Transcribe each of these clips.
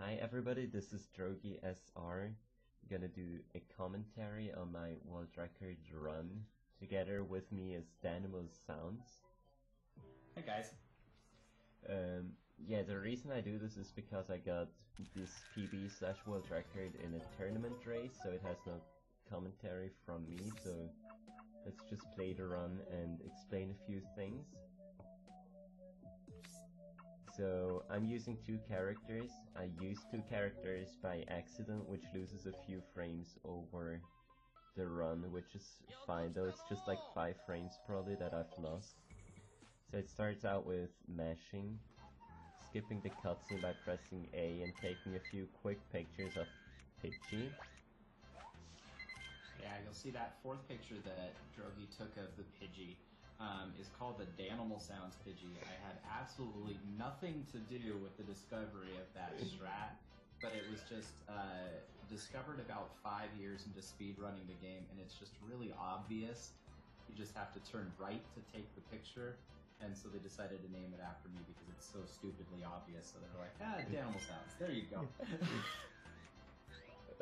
Hi everybody, this is Drogi SR. I'm gonna do a commentary on my world record run. Together with me is danimalsounds. Hey guys. Yeah, the reason I do this is because I got this PB/world record in a tournament race, so it has no commentary from me, so let's just play the run and explain a few things. So I'm using two characters. I used two characters by accident, which loses a few frames over the run, which is fine though. It's just like 5 frames probably that I've lost. So it starts out with mashing, skipping the cutscene by pressing A and taking a few quick pictures of Pidgey. Yeah, you'll see that fourth picture that Drogi took of the Pidgey is called the danimalsounds Pidgey. I had absolutely nothing to do with the discovery of that strat, but it was just discovered about 5 years into speedrunning the game, and it's just really obvious. You just have to turn right to take the picture, and so they decided to name it after me because it's so stupidly obvious. So they're like, danimalsounds, there you go.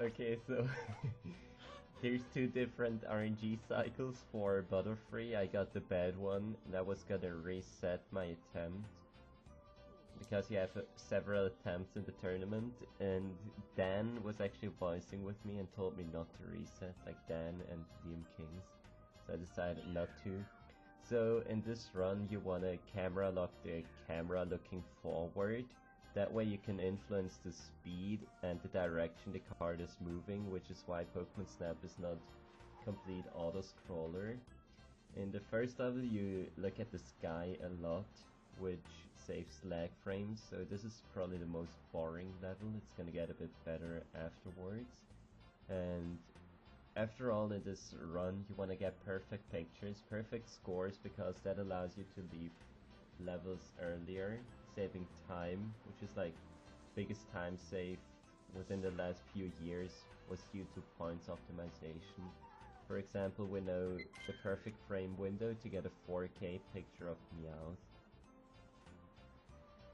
Okay, so here's two different RNG cycles for Butterfree. I got the bad one, that was gonna reset my attempt. Because you have several attempts in the tournament, and Dan was actually voicing with me and told me not to reset, like Dan and DM Kings. So I decided not to. So in this run you wanna camera lock the camera looking forward. That way you can influence the speed and the direction the card is moving, which is why Pokemon Snap is not complete auto-scroller. In the first level you look at the sky a lot, which saves lag frames, so this is probably the most boring level. It's gonna get a bit better afterwards. And after all, in this run you wanna get perfect pictures, perfect scores, because that allows you to leave levels earlier, saving time, which is like biggest time save within the last few years was due to points optimization. For example, we know the perfect frame window to get a 4K picture of Meowth.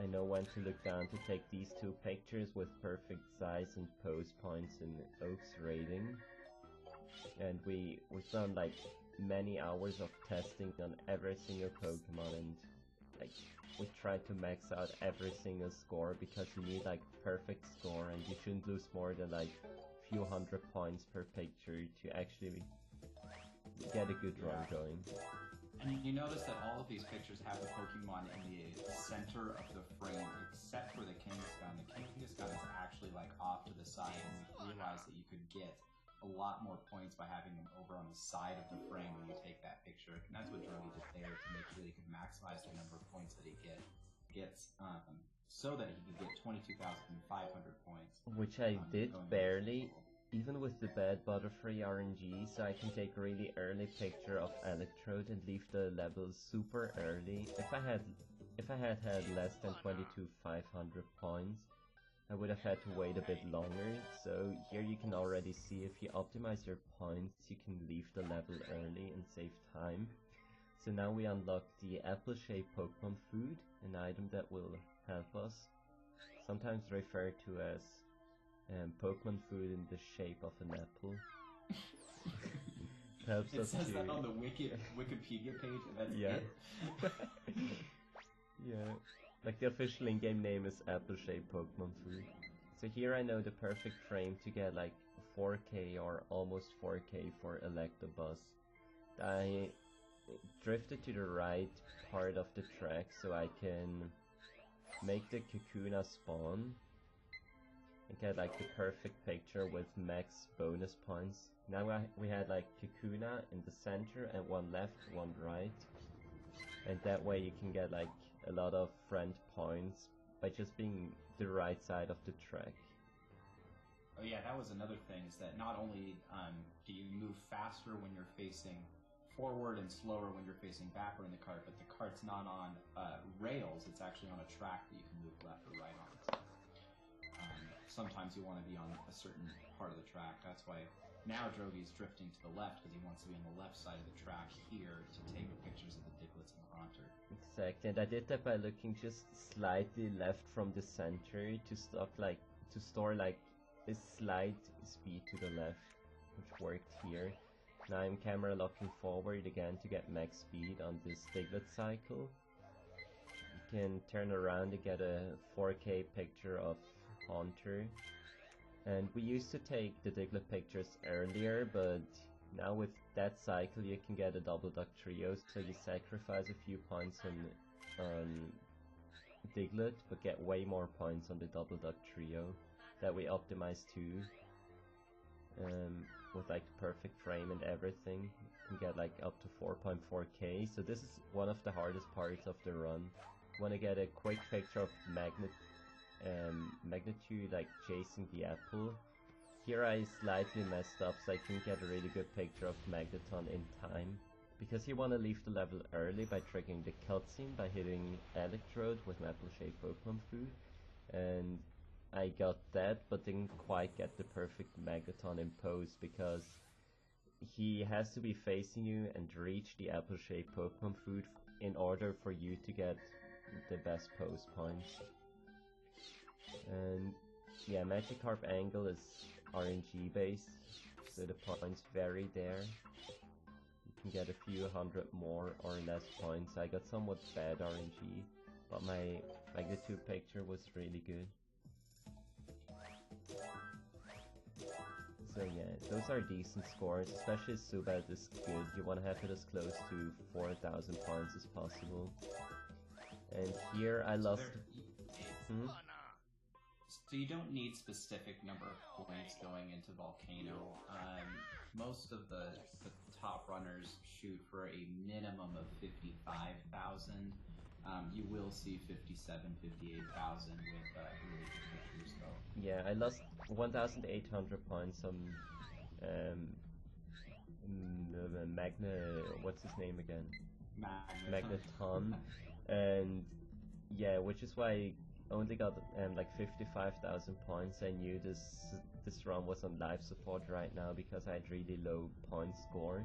I know when to look down to take these two pictures with perfect size and pose points in Oak's rating. And we've done like many hours of testing on every single Pokemon, and like we tried to max out every single score because you need like perfect score and you shouldn't lose more than like few hundred points per picture to actually get a good run going. And you notice that all of these pictures have the Pokemon in the center of the frame, except for the Kangaskhan. The Kangaskhan is actually like off to the side, and we realized that you could get a lot more points by having them over on the side of the frame when you take that picture. And that's what Drogi did there to make sure that he could maximize the number of points that he gets, so that he could get 22,500 points. Which I did barely, even with the bad Butterfree RNG, so I can take really early picture of Electrode and leave the levels super early. If I had less than 22,500 points, I would have had to wait a bit longer. So here you can already see if you optimize your points, you can leave the level early and save time. So now we unlock the apple-shaped Pokemon food, an item that will help us, sometimes referred to as Pokemon food in the shape of an apple. Helps it us says to... that on the Wikipedia page, and that's yeah. it. Yeah, like the official in-game name is apple-shaped Pokemon food. So here I know the perfect frame to get like 4K or almost 4K for Electabuzz. I drifted to the right part of the track so I can make the Kakuna spawn and get like the perfect picture with max bonus points. Now we had like Kakuna in the center and one left, one right. And that way you can get like a lot of friend points by just being the right side of the track. Oh yeah, that was another thing, is that not only do you move faster when you're facing forward and slower when you're facing backward in the cart, but the cart's not on rails, it's actually on a track that you can move left or right on. Sometimes you want to be on a certain part of the track. That's why now Drogi's drifting to the left, because he wants to be on the left side of the track here to take pictures of the Diglets and Haunter. Exactly, and I did that by looking just slightly left from the center to stop like to store like a slight speed to the left, which worked here. Now I'm camera locking forward again to get max speed on this Diglett cycle. You can turn around to get a 4K picture of Haunter. And we used to take the Diglett pictures earlier, but now with that cycle you can get a double duck trio, so you sacrifice a few points on Diglett, but get way more points on the double duck trio that we optimized too. With like the perfect frame and everything, you can get like up to 4.4K. So this is one of the hardest parts of the run. You want to get a quick picture of magnitude, like chasing the apple. Here I slightly messed up, so I couldn't get a really good picture of Magneton in time. Because you want to leave the level early by triggering the cutscene by hitting Electrode with an apple-shaped Pokemon food. And I got that, but didn't quite get the perfect Magneton in pose, because he has to be facing you and reach the apple-shaped Pokemon food in order for you to get the best pose points. And yeah, Magikarp angle is RNG based, so the points vary there. You can get a few hundred more or less points. I got somewhat bad RNG, but my magnitude picture was really good. So yeah, those are decent scores, especially Zubat is good. You want to have it as close to 4,000 points as possible. And here I lost... So you don't need specific number of points going into Volcano. Most of the top runners shoot for a minimum of 55,000. You will see 57, 58,000 with really good pictures though. Yeah, I lost 1,800 points on what's his name again? Magneton. And yeah, which is why I only got like 55,000 points. I knew this run was on life support right now because I had really low point score.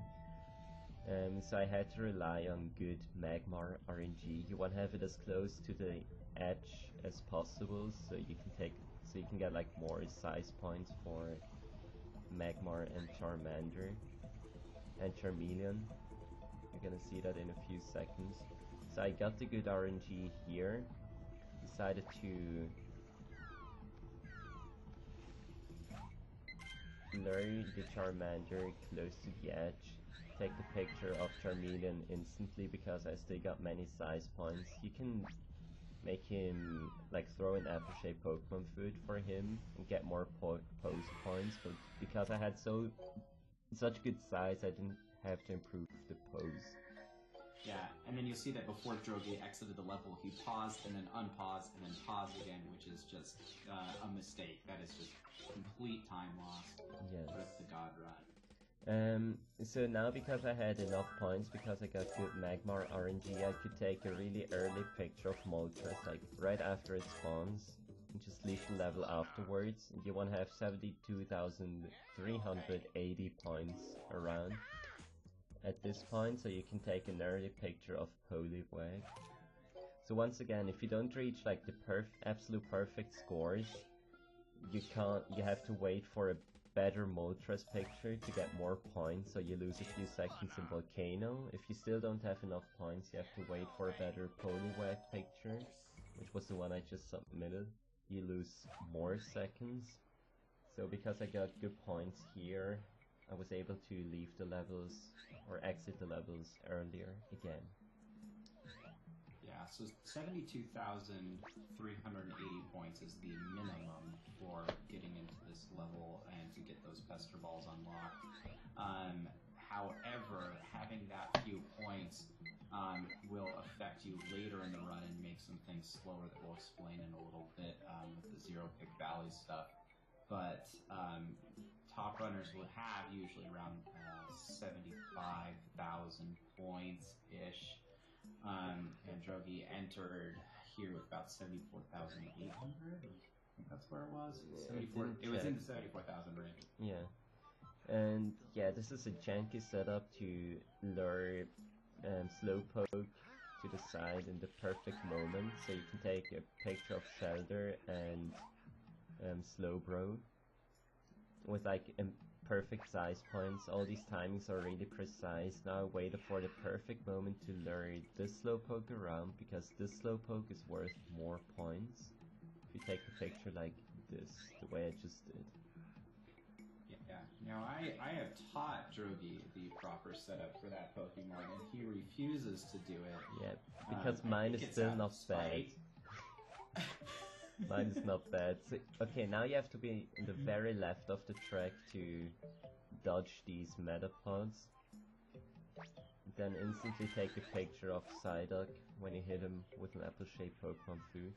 So I had to rely on good Magmar RNG. You want to have it as close to the edge as possible, so you can get like more size points for Magmar and Charmander and Charmeleon. You're gonna see that in a few seconds. So I got the good RNG here. Decided to lure the Charmander close to the edge. Take the picture of Charmeleon instantly because I still got many size points. You can make him like throw an apple-shaped Pokemon food for him and get more pose points, but because I had such good size, I didn't have to improve the pose. Yeah, and then you'll see that before Drogi exited the level, he paused and then unpaused and then paused again, which is just a mistake. That is just complete time lost with the God Run. So now because I had enough points, because I got good Magmar RNG, I could take a really early picture of Moltres, like right after it spawns, and just leave the level afterwards. And you want to have 72,380 points around at this point, so you can take an early picture of Poliwag. So once again, if you don't reach like the absolute perfect scores, you have to wait for a better Moltres picture to get more points, so you lose a few seconds in Volcano. If you still don't have enough points, you have to wait for a better Poliwag picture, which was the one I just submitted. You lose more seconds. So because I got good points here, I was able to leave the levels, or exit the levels earlier again. Yeah, so 72,380 points is the minimum for getting into this level and to get those Pester Balls unlocked. However, having that few points will affect you later in the run and make some things slower that we'll explain in a little bit with the Zero Pick Valley stuff. But top runners will have usually around 75,000 points-ish. And Drogi entered here with about 74,800. I think that's where it was. It was in the 74,000 range. Yeah. And yeah, this is a janky setup to lure Slowpoke to the side in the perfect moment, so you can take a picture of Shelder and Slowbro with like perfect size points. All these timings are really precise. Now I waited for the perfect moment to lure this slowpoke around because this slowpoke is worth more points. If you take the picture like this, the way I just did. Yeah. Now I have taught Drogi the proper setup for that Pokemon, and he refuses to do it. Yeah, because mine is still not bad. Mine is not bad. So, okay, now you have to be in the very left of the track to dodge these Metapods. Then instantly take a picture of Psyduck when you hit him with an apple-shaped Pokemon food.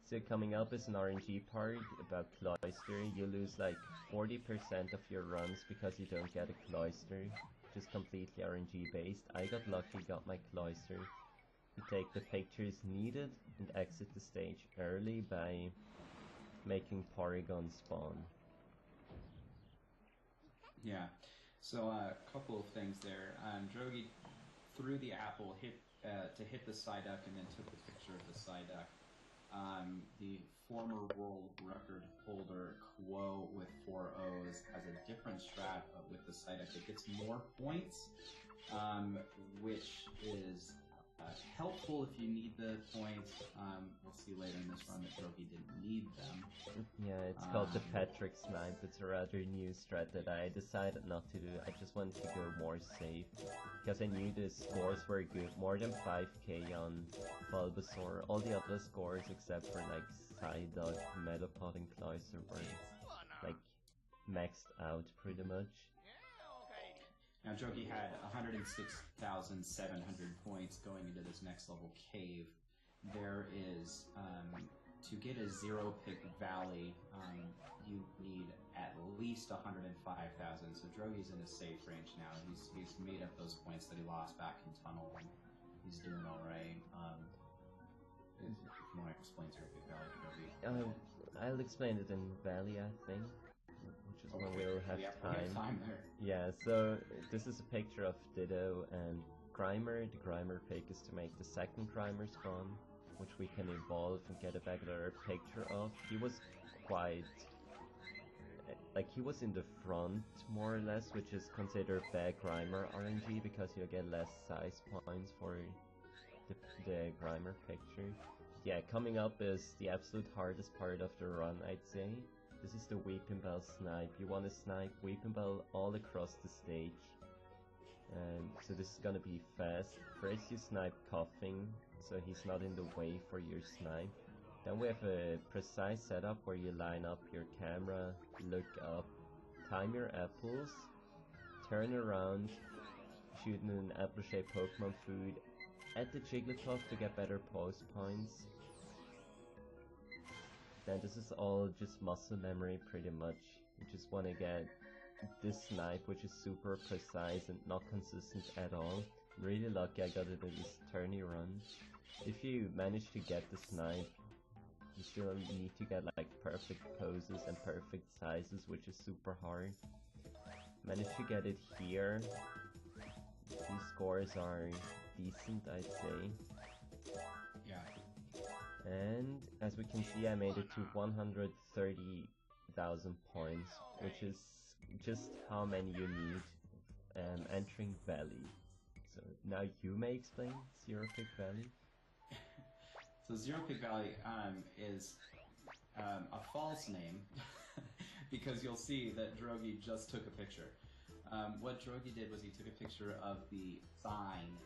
So coming up is an RNG part about Cloyster. You lose like 40% of your runs because you don't get a Cloyster, which is completely RNG based. I got lucky, got my Cloyster. You take the pictures needed and exit the stage early by making Porygon spawn. Yeah, so a couple of things there. Drogi threw the apple to hit the Psyduck and then took a picture of the Psyduck. The former world record holder Quo with 4 O's has a different strat with the Psyduck. It gets more points, which is helpful if you need the points. We'll see later in this run that Drogi didn't need them. Yeah, it's called the Patrick Snipe. It's a rather new strat that I decided not to do. I just wanted to go more safe. Because I knew the scores were good. More than 5k on Bulbasaur. All the other scores except for like Psyduck, Metapod and Cloyster were like maxed out pretty much. Now Drogi had 106,700 points going into this next level cave. There is, to get a zero pick valley, you need at least 105,000. So Drogi's in a safe range now. He's made up those points that he lost back in Tunnel, and he's doing all right. If you want to explain zero pick valley, Drogi. I'll explain it in Valley, I think. Which is when we'll have time. There. Yeah, so this is a picture of Ditto and Grimer. The Grimer pick is to make the second Grimer spawn, which we can evolve and get a better picture of. He was quite... like, he was in the front, more or less, which is considered bad Grimer RNG, because you'll get less size points for the Grimer picture. Yeah, coming up is the absolute hardest part of the run, I'd say. This is the Weepinbell snipe. You want to snipe Weepinbell all across the stage. So this is gonna be fast. First you snipe Coughing, so he's not in the way for your snipe. Then we have a precise setup where you line up your camera, look up, time your apples, turn around, shoot an apple-shaped Pokemon food at the Jigglypuff to get better post points. Then this is all just muscle memory pretty much. You just want to get this snipe, which is super precise and not consistent at all. I'm really lucky I got it in this tourney run. If you manage to get the snipe, you still need to get like perfect poses and perfect sizes, which is super hard. Managed to get it here. These scores are decent, I'd say. Yeah. And as we can see, I made it to 130,000 points, which is just how many you need entering Valley. So now you may explain Zero Pick Valley. So Zero Pick Valley is a false name because you'll see that Drogi just took a picture. What Drogi did was he took a picture of the sign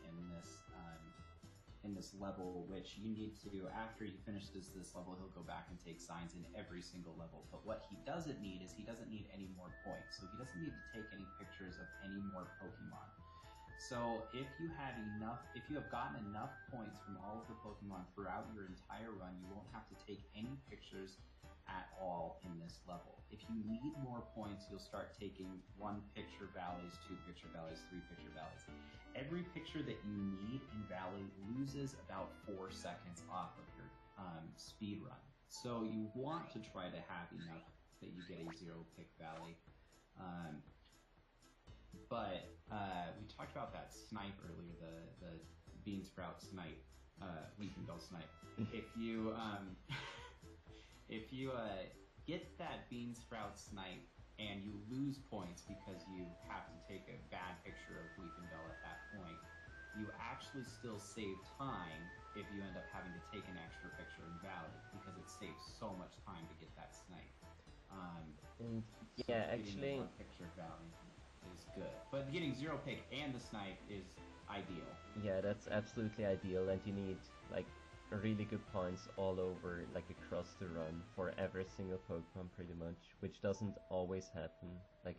in this level, which you need to do after you finish this level. He'll go back and take signs in every single level. But what he doesn't need is he doesn't need any more points. So he doesn't need to take any pictures of any more Pokemon. So if you have gotten enough points from all of the Pokemon throughout your entire run, you won't have to take any pictures at all in this level. If you need more points, you'll start taking 1 picture valleys, 2 picture valleys, 3 picture valleys. Every picture that you need in Valley loses about 4 seconds off of your speed run. So you want to try to have enough that you get a Zero Pick Valley. But we talked about that snipe earlier, the Bean Sprout snipe, Weepinbell snipe. If you get that bean sprout snipe and you lose points because you have to take a bad picture of Weeping Bell at that point, you actually still save time if you end up having to take an extra picture in Valley, because it saves so much time to get that snipe. And so yeah, getting actually, the one picture Valley is good, but getting 0 pick and the snipe is ideal. yeah, that's absolutely ideal, and you need like really good points all over, like across the run for every single Pokemon pretty much, which doesn't always happen. Like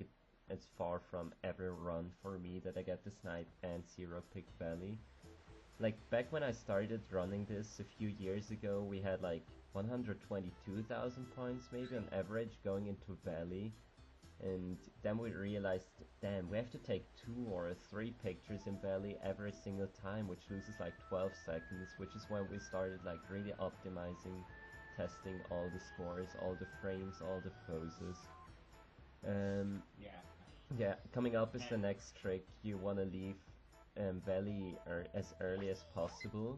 it's far from every run for me that I get the snipe and 0 pick Valley. Like back when I started running this a few years ago, we had like 122,000 points maybe on average going into Valley, and then we realized, damn, we have to take 2 or 3 pictures in Valley every single time, which loses like 12 seconds, which is when we started like really optimizing, testing all the scores, all the frames, all the poses. Yeah, coming up is the next trick. You want to leave Valley as early as possible.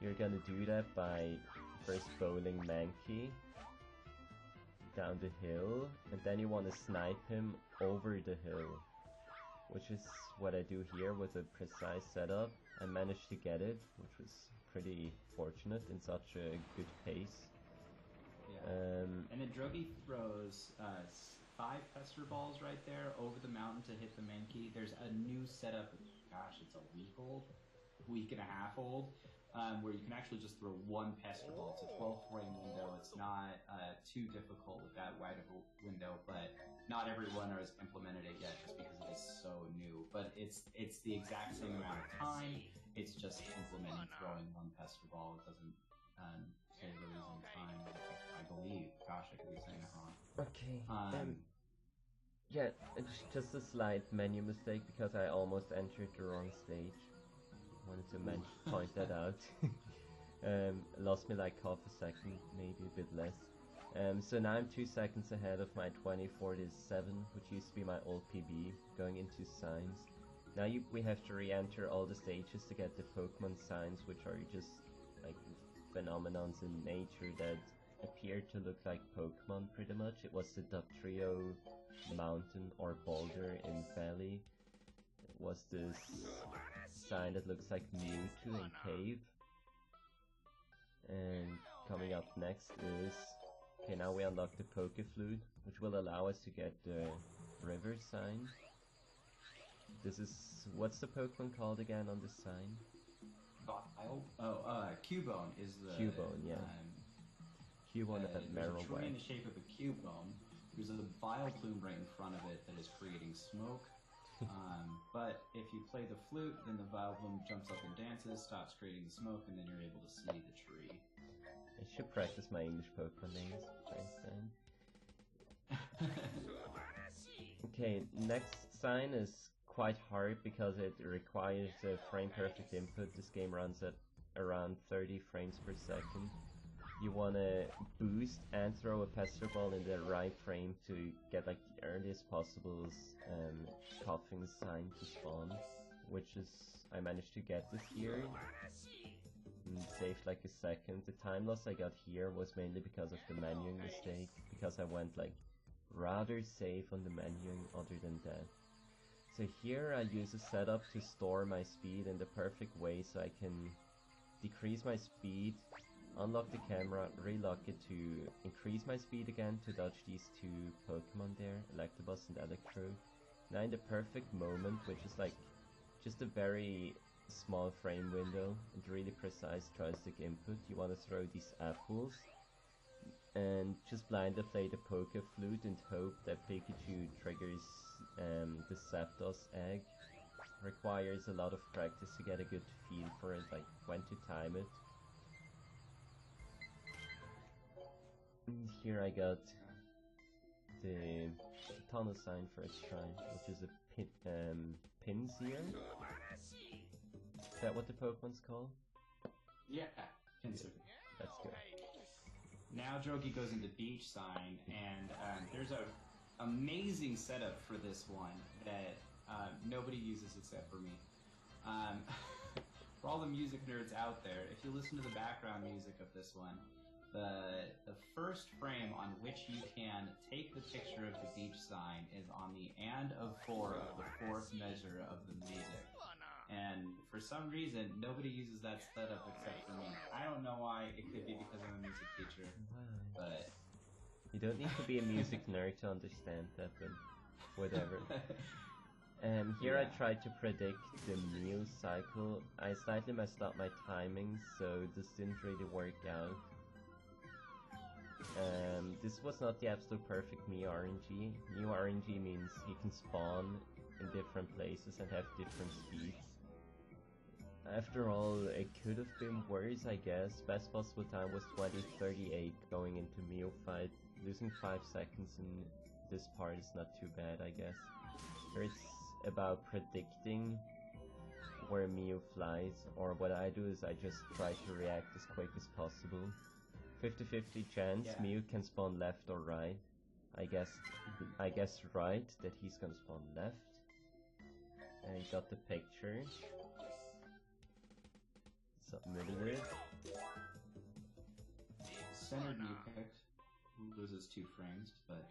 You're gonna do that by first bowling Mankey down the hill, and then you want to snipe him over the hill, which is what I do here with a precise setup. I managed to get it, which was pretty fortunate in such a good pace. Yeah. And then Drogi throws 5 Pester Balls right there over the mountain to hit the Mankey. There's a new setup, gosh, it's a week and a half old, where you can actually just throw 1 Pester Ball. It's a 12 frame window. It's not too difficult with that wide of a window, but not everyone has implemented it yet just because it is so new. But it's the exact same amount of time. It's just implementing throwing 1 Pester Ball. It doesn't say the losing time, I believe. Gosh, I could be saying that wrong. Okay. Yeah, it's just a slight menu mistake because I almost entered the wrong stage. Wanted to point that out. Lost me like half a second, maybe a bit less. So now I'm 2 seconds ahead of my 2047, which used to be my old PB, going into signs. Now we have to re-enter all the stages to get the Pokemon signs, which are just like phenomenons in nature that appear to look like Pokemon pretty much. It was the Dugtrio mountain or boulder in Valley. It was this sign that looks like Mewtwo in Cave. And coming up next is... Okay, now we unlock the Pokeflute, which will allow us to get the river sign. This is... what's the Pokemon called again on the sign? Cubone is the... Cubone, yeah. Cubone at There's a tree in Marowak. the shape of a Cubone. There's a Vileplume right in front of it that is creating smoke. But if you play the flute, then the Vileplume jumps up and dances, stops creating the smoke, and then you're able to see the tree. I should practice my English Pokemon names. Thanks, Dan. Okay, next sign is quite hard because it requires a frame perfect input. This game runs at around 30 frames per second. You wanna boost and throw a Pester Ball in the right frame to get like the earliest possible coughing sign to spawn, which is I managed to get this here. And saved like a second. The time loss I got here was mainly because of the menuing mistake, because I went like rather safe on the menuing other than that. So here I use a setup to store my speed in the perfect way so I can decrease my speed, unlock the camera, relock it to increase my speed again to dodge these 2 Pokemon there, Electabuzz and Electrode. Now in the perfect moment, which is like just a very small frame window and really precise joystick input, you want to throw these apples and just blindly play the Pokeflute and hope that Pikachu triggers the Zapdos egg. Requires a lot of practice to get a good feel for it, like when to time it. And here I got the tunnel sign first try, which is a Pinsir. Is that what the Pokemon's called? Yeah, Pinsir. That's good. Now Drogi goes into Beach Sign, and there's a amazing setup for this one that nobody uses except for me. For all the music nerds out there, if you listen to the background music of this one, the first frame on which you can take the picture of the beach sign is on the and of 4 of the fourth measure of the music. And for some reason, nobody uses that setup except for me. I don't know why. It could be because I'm a music teacher, but you don't need to be a music nerd to understand that, but whatever. Here I tried to predict the meal cycle. I slightly messed up my timing, so this didn't really work out. This was not the absolute perfect Mew RNG. Mew RNG means you can spawn in different places and have different speeds. After all, it could have been worse, I guess. Best possible time was 20:38 going into Mew fight. Losing 5 seconds in this part is not too bad, I guess. Here it's about predicting where Mew flies, or what I do is I just try to react as quick as possible. 50-50 chance Mew can spawn left or right. I guess right that he's gonna spawn left. And he got the picture. Submitted it. Centered Mew picked. Loses 2 frames, but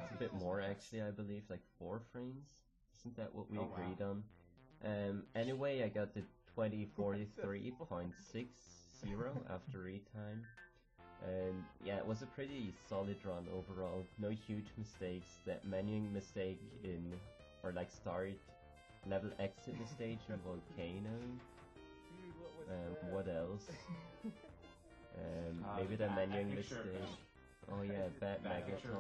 it's a bit more actually, I believe, like 4 frames. Isn't that what we agreed on? Anyway, I got the 20:43.60 after retime. And yeah, it was a pretty solid run overall. No huge mistakes. That menuing mistake or like start level exit mistake in Volcano. What else? Maybe the menuing mistake. Oh yeah, bad Magneton picture.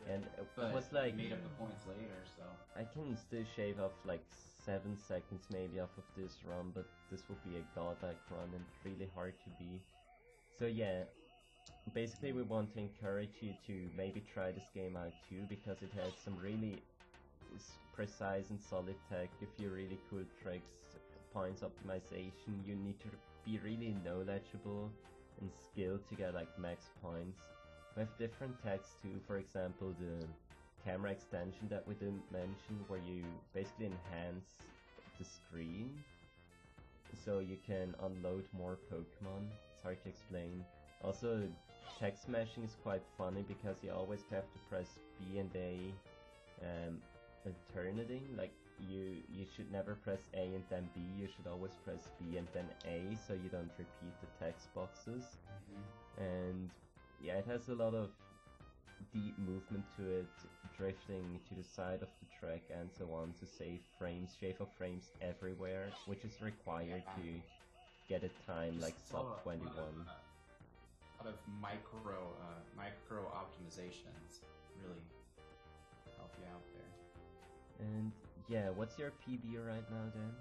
And it was like made up the points later, so I can still shave off like 7 seconds maybe off of this run, but this would be a godlike run and really hard to beat. So yeah, basically we want to encourage you to maybe try this game out too, because it has some really precise and solid tech, a few really cool tricks, points optimization. You need to be really knowledgeable and skilled to get like max points. We have different techs too, for example the camera extension that we didn't mention, where you basically enhance the screen so you can unload more Pokemon. It's hard to explain. Also, text smashing is quite funny because you always have to press B and A alternating. Like you should never press A and then B, you should always press B and then A so you don't repeat the text boxes. And yeah, it has a lot of deep movement to it, drifting to the side of the track and so on to save frames, shave off frames everywhere, which is required to get a time like sub 21. A lot of micro optimizations really help you out there. And yeah, what's your PB right now then?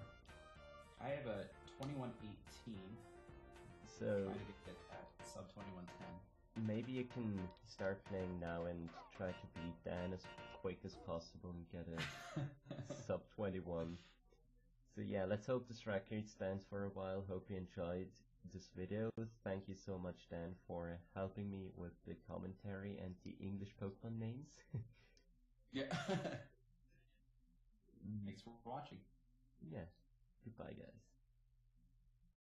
I have a 21:18. So trying to get that sub 21:10. Maybe you can start playing now and try to beat Dan as quick as possible and get a sub 21. So yeah, let's hope this record stands for a while. Hope you enjoyed this video. Thank you so much, Dan, for helping me with the commentary and the English Pokemon names. Yeah. Thanks for watching. Yeah. Goodbye, guys.